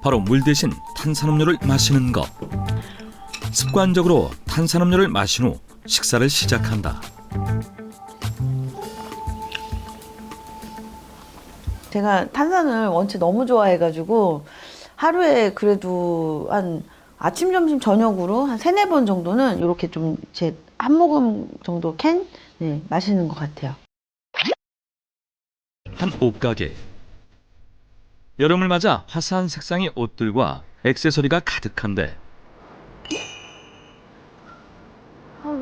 바로 물 대신 탄산음료를 마시는 것. 습관적으로 탄산음료를 마신 후 식사를 시작한다. 제가 탄산을 원체 너무 좋아해가지고 하루에 그래도 한 아침, 점심, 저녁으로 한 3-4번 정도는 이렇게 좀 제 한 모금 정도 캔 마시는 것 같아요. 한 옷가게. 여름을 맞아 화사한 색상의 옷들과 액세서리가 가득한데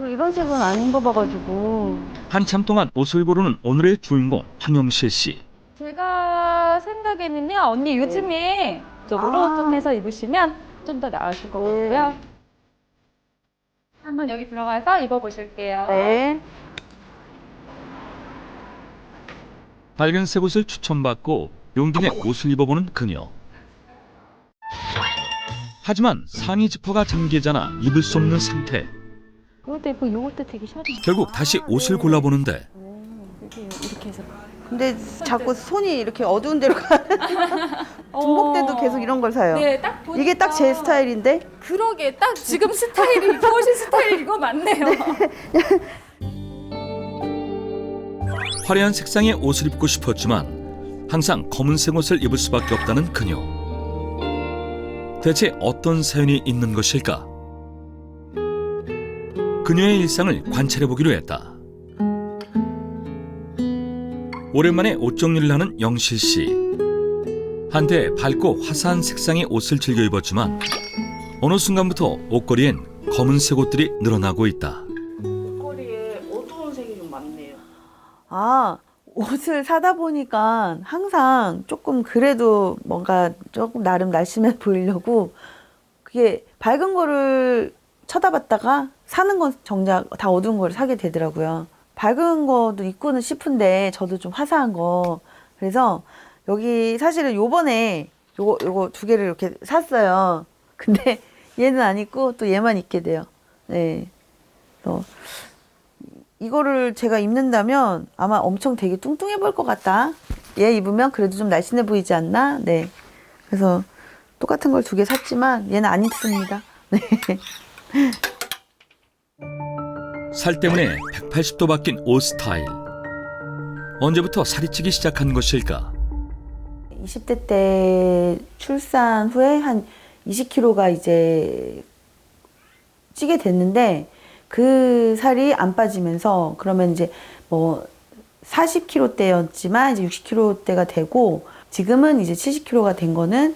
이런 색은 안 입어봐가지고. 한참 동안 옷을 고르는 오늘의 주인공 황영실 씨. 제가 생각에는요, 언니 요즘에 이쪽으로 좀 해서 입으시면 좀 더 나으실 것 같고요. 한번 여기 들어가서 입어보실게요. 네. 밝은색 옷을 추천받고 용기 내 옷을 입어보는 그녀. 하지만 상의 지퍼가 잠기잖아 입을 수 없는 상태. 이것도 예쁘고 이것도 되게 셔리. 결국 다시 옷을 골라보는데 이렇게 해서. 근데 자꾸 손이 이렇게 어두운 데로 가. 중복돼도 계속 이런 걸 사요. 네, 딱 보니까. 이게 딱 제 스타일인데. 그러게, 딱 지금 스타일이, 입어보신 스타일 이거 맞네요. 화려한 색상의 옷을 입고 싶었지만 항상 검은색 옷을 입을 수밖에 없다는 그녀. 대체 어떤 사연이 있는 것일까? 그녀의 일상을 관찰해보기로 했다. 오랜만에 옷 정리를 하는 영실 씨. 한때 밝고 화사한 색상의 옷을 즐겨 입었지만 어느 순간부터 옷걸이엔 검은색 옷들이 늘어나고 있다. 옷걸이에 어두운 색이 좀 많네요. 옷을 사다 보니까 항상 조금 그래도 뭔가 조금 나름 날씬해 보이려고 그게 밝은 거를 쳐다봤다가 사는 건 정작 다 어두운 거를 사게 되더라고요. 밝은 거도 입고는 싶은데 저도 좀 화사한 거. 그래서 여기 사실은 요번에 요거 2개를 이렇게 샀어요. 근데 얘는 안 입고 또 얘만 입게 돼요. 네. 그래서 이거를 제가 입는다면 아마 엄청 되게 뚱뚱해 보일 것 같다. 얘 입으면 그래도 좀 날씬해 보이지 않나? 네. 그래서 똑같은 걸 2개 샀지만 얘는 안 입습니다. 네. 살 때문에 180도 바뀐 옷 스타일. 언제부터 살이 찌기 시작한 것일까? 20대 때 출산 후에 한 20kg가 이제 찌게 됐는데 그 살이 안 빠지면서 그러면 이제 뭐 40kg대였지만 이제 60kg대가 되고 지금은 이제 70kg가 된 거는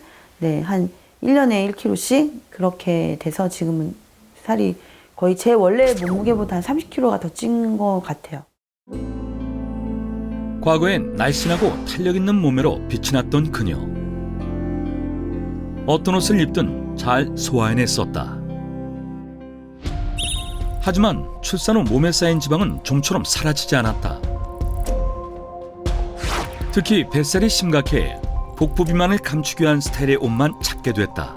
한 1년에 1kg씩 그렇게 돼서 지금은 살이 거의 제 원래 몸무게보다 한 30kg가 더 찐 것 같아요. 과거엔 날씬하고 탄력 있는 몸매로 빛이 났던 그녀. 어떤 옷을 입든 잘 소화해냈었다. 하지만 출산 후 몸에 쌓인 지방은 좀처럼 사라지지 않았다. 특히 뱃살이 심각해 복부 비만을 감추기 위한 스타일의 옷만 찾게 됐다.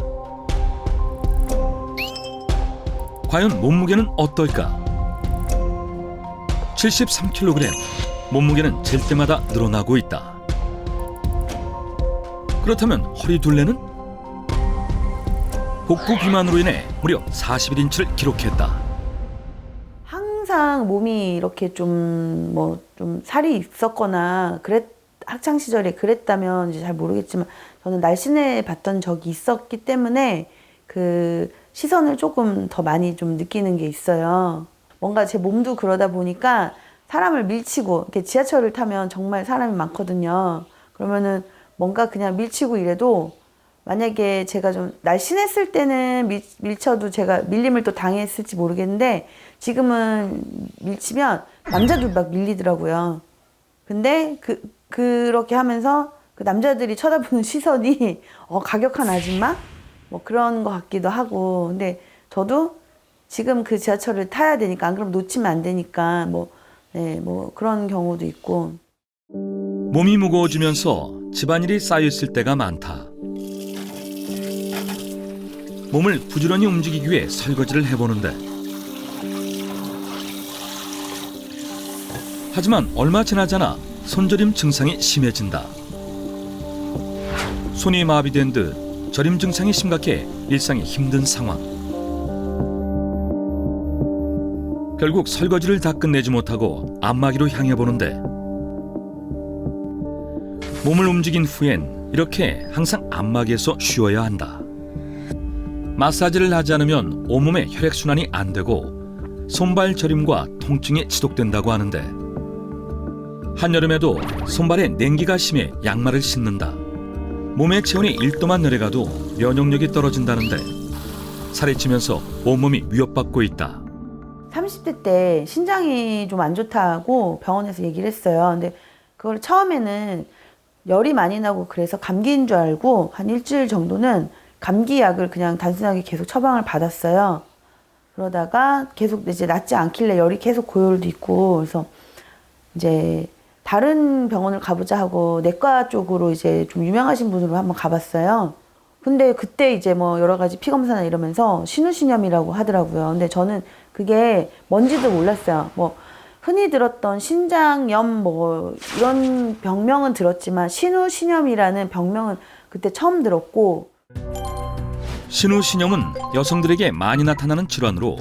과연 몸무게는 어떨까? 73kg. 몸무게는 잴 때마다 늘어나고 있다. 그렇다면 허리 둘레는? 복부 비만으로 인해 무려 41인치를 기록했다. 항상 몸이 이렇게 좀 살이 있었거나 학창 시절에 그랬다면 이제 잘 모르겠지만 저는 날씬해 봤던 적이 있었기 때문에 그 시선을 조금 더 많이 좀 느끼는 게 있어요. 뭔가 제 몸도 그러다 보니까 사람을 밀치고 이렇게 지하철을 타면 정말 사람이 많거든요. 그러면은 뭔가 그냥 밀치고 이래도 만약에 제가 좀 날씬했을 때는 밀쳐도 제가 밀림을 또 당했을지 모르겠는데 지금은 밀치면 남자들 막 밀리더라고요. 근데 그렇게 하면서 그 남자들이 쳐다보는 시선이 가격한 아줌마? 뭐 그런 것 같기도 하고. 근데 저도 지금 그 지하철을 타야 되니까 안 그러면 놓치면 안 되니까 뭐 그런 경우도 있고. 몸이 무거워지면서 집안일이 쌓여있을 때가 많다. 몸을 부지런히 움직이기 위해 설거지를 해보는데 하지만 얼마 지나지 않아 손저림 증상이 심해진다. 손이 마비된 듯 저림 증상이 심각해 일상이 힘든 상황. 결국 설거지를 다 끝내지 못하고 안마기로 향해 보는데 몸을 움직인 후엔 이렇게 항상 안마기에서 쉬어야 한다. 마사지를 하지 않으면 온몸의 혈액순환이 안 되고 손발 저림과 통증이 지속된다고 하는데 한여름에도 손발에 냉기가 심해 양말을 신는다. 몸의 체온이 1도만 내려가도 면역력이 떨어진다는데 살이 찌면서 온몸이 위협받고 있다. 30대 때 신장이 좀 안 좋다고 병원에서 얘기를 했어요. 근데 그걸 처음에는 열이 많이 나고 그래서 감기인 줄 알고 한 일주일 정도는 감기약을 그냥 단순하게 계속 처방을 받았어요. 그러다가 계속 이제 낫지 않길래 열이 계속 고열도 있고 그래서 이제 다른 병원을 가보자 하고 내과 쪽으로 이제 좀 유명하신 분으로 한번 가봤어요. 근데 그때 이제 뭐 여러 가지 피 검사나 이러면서 신우신염이라고 하더라고요. 근데 저는 그게 뭔지도 몰랐어요. 뭐 흔히 들었던 신장염 뭐 이런 병명은 들었지만 신우신염이라는 병명은 그때 처음 들었고. 신우신염은 여성들에게 많이 나타나는 질환으로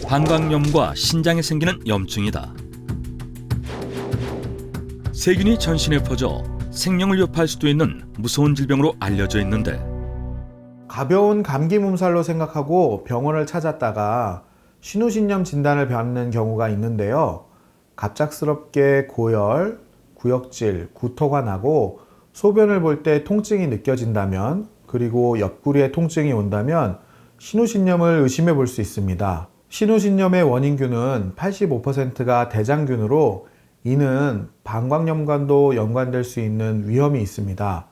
방광염과 신장에 생기는 염증이다. 세균이 전신에 퍼져 생명을 위협할 수도 있는 무서운 질병으로 알려져 있는데 가벼운 감기 몸살로 생각하고 병원을 찾았다가 신우신염 진단을 받는 경우가 있는데요. 갑작스럽게 고열, 구역질, 구토가 나고 소변을 볼 때 통증이 느껴진다면 그리고 옆구리에 통증이 온다면 신우신염을 의심해 볼 수 있습니다. 신우신염의 원인균은 85%가 대장균으로 이는 방광염과도 연관될 수 있는 위험이 있습니다.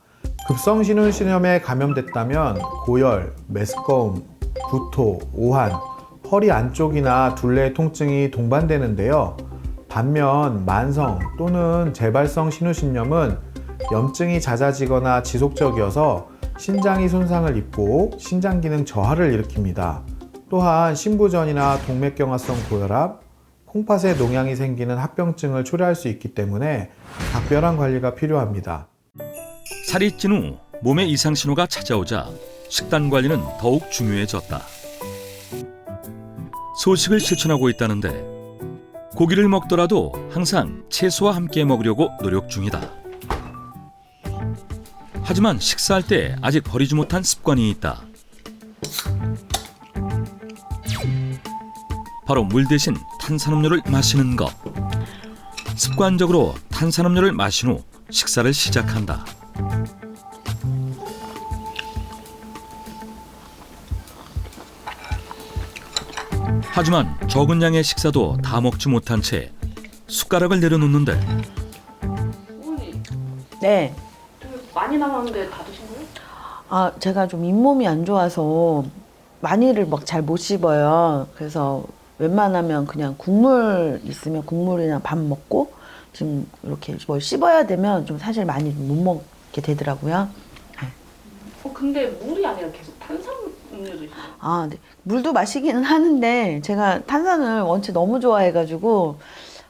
급성 신우신염에 감염됐다면 고열, 메스꺼움, 구토, 오한, 허리 안쪽이나 둘레의 통증이 동반되는데요. 반면 만성 또는 재발성 신우신염은 염증이 잦아지거나 지속적이어서 신장이 손상을 입고 신장 기능 저하를 일으킵니다. 또한 신부전이나 동맥경화성 고혈압, 콩팥에 농양이 생기는 합병증을 초래할 수 있기 때문에 각별한 관리가 필요합니다. 살이 찐 후 몸에 이상 신호가 찾아오자 식단 관리는 더욱 중요해졌다. 소식을 실천하고 있다는데 고기를 먹더라도 항상 채소와 함께 먹으려고 노력 중이다. 하지만 식사할 때 아직 버리지 못한 습관이 있다. 바로 물 대신 탄산음료를 마시는 것. 습관적으로 탄산음료를 마신 후 식사를 시작한다. 하지만 적은 양의 식사도 다 먹지 못한 채 숟가락을 내려놓는데 어머니, 네. 되게 많이 남았는데 다 드신 거예요? 아, 제가 좀 잇몸이 안 좋아서 많이를 막 잘 못 씹어요. 그래서 웬만하면 그냥 국물 있으면 국물이나 밥 먹고 지금 이렇게 뭘 씹어야 되면 좀 사실 많이 못 먹게 되더라고요. 근데 물이 아니라 계속 탄산음료 드시나요? 아, 네. 물도 마시기는 하는데 제가 탄산을 원체 너무 좋아해가지고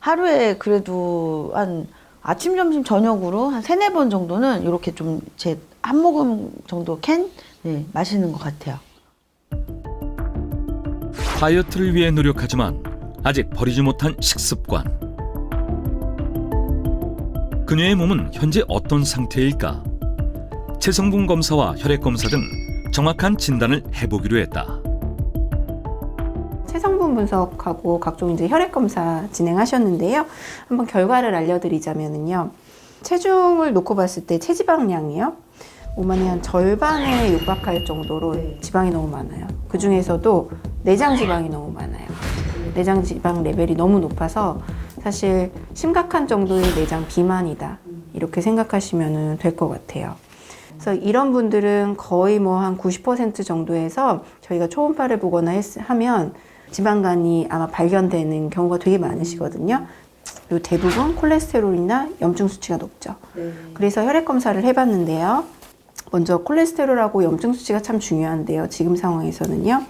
하루에 그래도 한 아침, 점심, 저녁으로 한 3-4번 정도는 이렇게 좀 제 한 모금 정도 캔 네, 마시는 것 같아요. 다이어트를 위해 노력하지만 아직 버리지 못한 식습관. 그녀의 몸은 현재 어떤 상태일까? 체성분 검사와 혈액 검사 등 정확한 진단을 해보기로 했다. 체성분 분석하고 각종 이제 혈액 검사 진행하셨는데요. 한번 결과를 알려드리자면요. 체중을 놓고 봤을 때 체지방량이요. 몸 안에 한 절반에 육박할 정도로 지방이 너무 많아요. 그 중에서도 내장 지방이 너무 많아요. 내장 지방 레벨이 너무 높아서 사실 심각한 정도의 내장 비만이다. 이렇게 생각하시면 될 것 같아요. 그래서 이런 분들은 거의 뭐 한 90% 정도에서 저희가 초음파를 보거나 하면 지방간이 아마 발견되는 경우가 되게 많으시거든요. 그리고 대부분 콜레스테롤이나 염증 수치가 높죠. 그래서 혈액 검사를 해봤는데요. 먼저 콜레스테롤하고 염증 수치가 참 중요한데요. 지금 상황에서는요.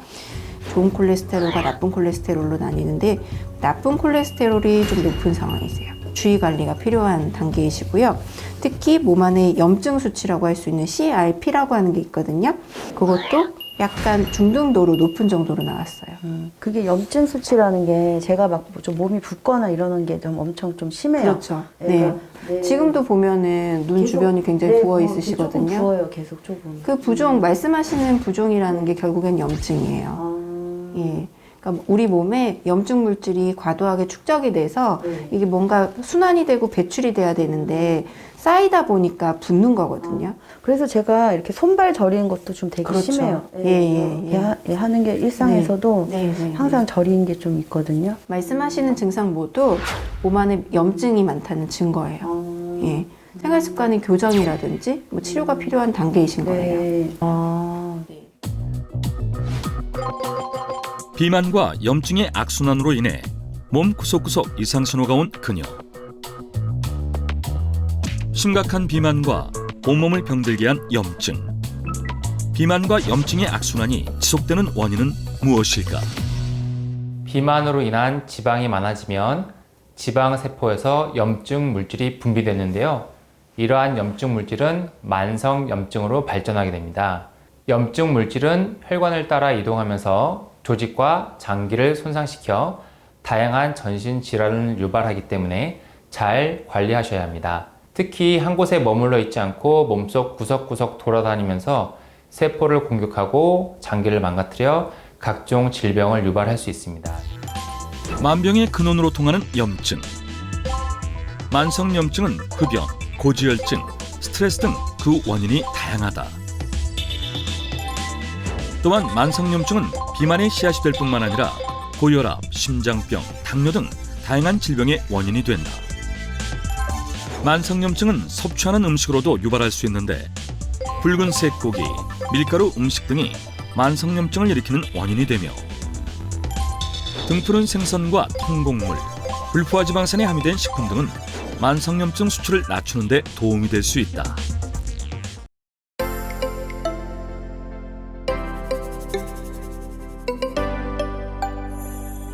좋은 콜레스테롤과 나쁜 콜레스테롤로 나뉘는데 나쁜 콜레스테롤이 좀 높은 상황이세요. 주의 관리가 필요한 단계이시고요. 특히 몸 안에 염증 수치라고 할 수 있는 CRP라고 하는 게 있거든요. 그것도 약간 중등도로 높은 정도로 나왔어요. 그게 염증 수치라는 게 제가 막 좀 몸이 붓거나 이러는 게 좀 엄청 좀 심해요. 그렇죠. 네. 지금도 보면은 눈 계속, 주변이 굉장히 네, 부어 조금 있으시거든요. 부어요, 계속 조금. 그 부종, 말씀하시는 부종이라는 게 결국엔 염증이에요. 아, 예. 그러니까 우리 몸에 염증 물질이 과도하게 축적이 돼서 네. 이게 뭔가 순환이 되고 배출이 돼야 되는데 쌓이다 보니까 붓는 거거든요. 그래서 제가 이렇게 손발 저리는 것도 좀 되게 그렇죠. 심해요. 예. 하는 게 일상에서도 네. 항상 저리는 게 좀 있거든요. 말씀하시는 증상 모두 몸 안에 염증이 많다는 증거예요. 예. 생활 습관의 교정이라든지 뭐 치료가 필요한 단계이신 거예요. 네. 비만과 염증의 악순환으로 인해 몸 구석구석 이상 신호가 온 그녀. 심각한 비만과 온몸을 병들게 한 염증. 비만과 염증의 악순환이 지속되는 원인은 무엇일까? 비만으로 인한 지방이 많아지면 지방세포에서 염증 물질이 분비되는데요. 이러한 염증 물질은 만성 염증으로 발전하게 됩니다. 염증 물질은 혈관을 따라 이동하면서 조직과 장기를 손상시켜 다양한 전신 질환을 유발하기 때문에 잘 관리하셔야 합니다. 특히 한 곳에 머물러 있지 않고 몸속 구석구석 돌아다니면서 세포를 공격하고 장기를 망가뜨려 각종 질병을 유발할 수 있습니다. 만병의 근원으로 통하는 염증. 만성 염증은 흡연, 고지혈증, 스트레스 등 그 원인이 다양하다. 또한 만성 염증은 비만의 씨앗이 될 뿐만 아니라 고혈압, 심장병, 당뇨 등 다양한 질병의 원인이 된다. 만성 염증은 섭취하는 음식으로도 유발할 수 있는데 붉은색 고기, 밀가루 음식 등이 만성 염증을 일으키는 원인이 되며 등푸른 생선과 통곡물, 불포화 지방산이 함유된 식품 등은 만성 염증 수치를 낮추는 데 도움이 될 수 있다.